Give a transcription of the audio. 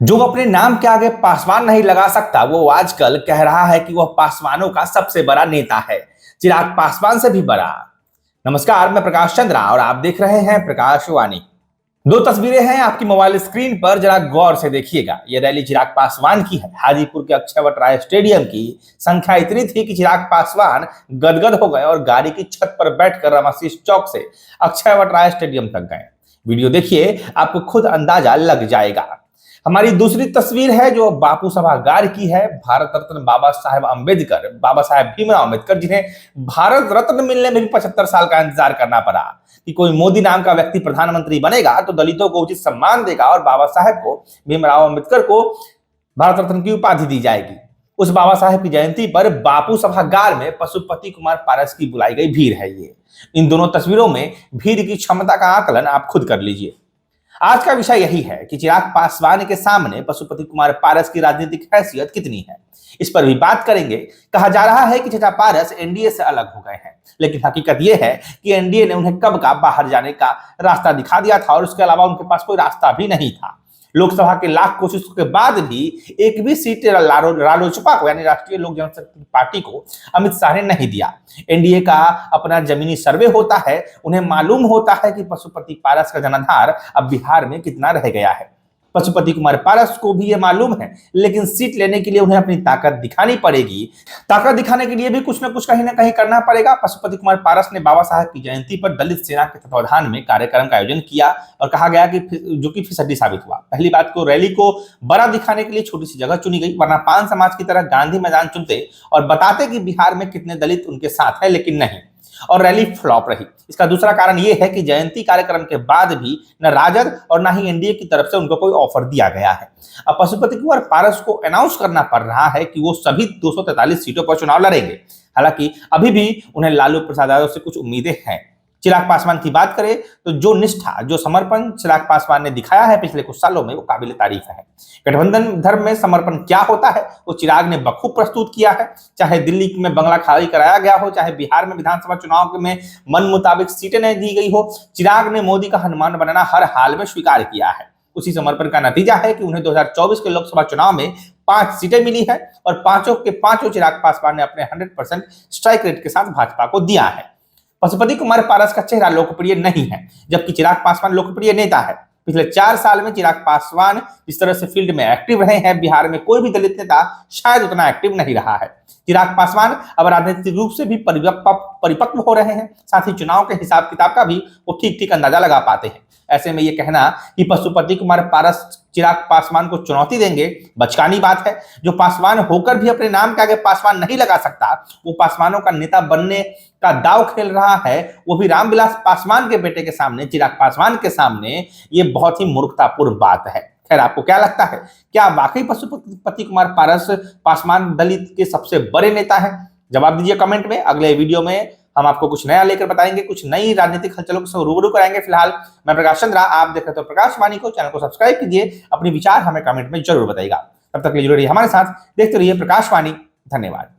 जो अपने नाम के आगे पासवान नहीं लगा सकता वो आजकल कह रहा है कि वह पासवानों का सबसे बड़ा नेता है। चिराग पासवान से भी बड़ा। नमस्कार, मैं प्रकाश चंद्रा और आप देख रहे हैं प्रकाश वाणी। दो तस्वीरें हैं आपकी मोबाइल स्क्रीन पर, जरा गौर से देखिएगा। यह रैली चिराग पासवान की है, हाजीपुर के अक्षयवट राय स्टेडियम की। संख्या इतनी थी कि चिराग पासवान गदगद हो गए और गाड़ी की छत पर बैठकर रामाशीष चौक से अक्षयवट राय स्टेडियम तक गए। वीडियो देखिए, आपको खुद अंदाजा लग जाएगा। हमारी दूसरी तस्वीर है जो बापू सभागार की है। भारत रत्न बाबा साहेब अम्बेडकर, बाबा साहेब भीमराव अम्बेडकर, जिन्हें भारत रत्न मिलने में भी 75 साल का इंतजार करना पड़ा कि कोई मोदी नाम का व्यक्ति प्रधानमंत्री बनेगा तो दलितों को उचित सम्मान देगा और बाबा साहेब को, भीमराव अम्बेडकर को भारत रत्न की उपाधि दी जाएगी। उस बाबा साहेब की जयंती पर बापू सभागार में पशुपति कुमार पारस की बुलाई गई भीड़ है। ये इन दोनों तस्वीरों में भीड़ की क्षमता का आकलन आप खुद कर लीजिए। आज का विषय यही है कि चिराग पासवान के सामने पशुपति कुमार पारस की राजनीतिक हैसियत कितनी है, इस पर भी बात करेंगे। कहा जा रहा है कि चाचा पारस एनडीए से अलग हो गए हैं, लेकिन हकीकत यह है कि एनडीए ने उन्हें कब का बाहर जाने का रास्ता दिखा दिया था और उसके अलावा उनके पास कोई रास्ता भी नहीं था। लोकसभा के लाख कोशिशों के बाद भी एक भी सीट रालोसपा को, यानी राष्ट्रीय लोक जनशक्ति पार्टी को, अमित शाह ने नहीं दिया। एनडीए का अपना जमीनी सर्वे होता है, उन्हें मालूम होता है कि पशुपति पारस का जनाधार अब बिहार में कितना रह गया है। पशुपति कुमार पारस को भी यह मालूम है, लेकिन सीट लेने के लिए उन्हें अपनी ताकत दिखानी पड़ेगी। ताकत दिखाने के लिए भी कुछ ना कहीं करना पड़ेगा। पशुपति कुमार पारस ने बाबा साहब की जयंती पर दलित सेना के तत्वाधान में कार्यक्रम का आयोजन किया और कहा गया कि जो कि फिसड्डी साबित हुआ। पहली बात को, रैली को बड़ा दिखाने के लिए छोटी सी जगह चुनी गई, वरना पान समाज की तरह गांधी मैदान चुनते और बताते कि बिहार में कितने दलित उनके साथ है, लेकिन नहीं, और रैली फ्लॉप रही। इसका दूसरा कारण यह है कि जयंती कार्यक्रम के बाद भी न राजद और न ही एनडीए की तरफ से उनको कोई ऑफर दिया गया है। अब पशुपति कुमार पारस को अनाउंस करना पड़ रहा है कि वो सभी 243 सीटों पर चुनाव लड़ेंगे। हालांकि अभी भी उन्हें लालू प्रसाद यादव से कुछ उम्मीदें हैं। चिराग पासवान की बात करें तो जो निष्ठा, जो समर्पण चिराग पासवान ने दिखाया है पिछले कुछ सालों में, वो काबिल तारीफ है। गठबंधन धर्म में समर्पण क्या होता है वो चिराग ने बखूब प्रस्तुत किया है। चाहे दिल्ली में बंगला खाली कराया गया हो, चाहे बिहार में विधानसभा चुनाव में मन मुताबिक सीटें नहीं दी गई हो, चिराग ने मोदी का हनुमान बनना हर हाल में स्वीकार किया है। उसी समर्पण का नतीजा है कि उन्हें 2024 के लोकसभा चुनाव में 5 सीटें मिली है और पांचों के पांचों चिराग पासवान ने अपने 100% स्ट्राइक रेट के साथ भाजपा को दिया है। पशुपति कुमार पारस का चेहरा लोकप्रिय नहीं है, जबकि चिराग पासवान लोकप्रिय नेता है। पिछले 4 साल में चिराग पासवान जिस तरह से फील्ड में एक्टिव रहे हैं, बिहार में कोई भी दलित नेता शायद उतना एक्टिव नहीं रहा है। चिराग पासवान अब राजनीतिक रूप से भी परिपक्व हो रहे हैं, साथ ही चुनाव के हिसाब किताब का भी वो ठीक ठीक अंदाजा लगा पाते हैं। ऐसे में ये कहना कि पशुपति कुमार पारस चिराग पासवान को चुनौती देंगे, बचकानी बात है। जो पासवान होकर भी अपने नाम के आगे पासवान नहीं लगा सकता, वो पासवानों का नेता बनने का दाव खेल रहा है, वो भी रामविलास पासवान के बेटे के सामने, चिराग पासवान के सामने। ये बहुत ही मूर्खतापूर्ण बात है। खैर, आपको क्या लगता है? क्या वाकई पशुपति कुमार पारस पासवान दलित के सबसे बड़े नेता हैं? जवाब दीजिए कमेंट में। अगले वीडियो में हम आपको कुछ नया लेकर बताएंगे, कुछ नई राजनीतिक हलचलों को रूबरू कराएंगे। फिलहाल मैं प्रकाश चंद्रा, आप देख रहे हो प्रकाश वाणी को। चैनल को सब्सक्राइब कीजिए, अपने विचार हमें कमेंट में जरूर बताइएगा। तब तक के लिए जुड़े रहिए हमारे साथ, देखते रहिए प्रकाश वाणी। धन्यवाद।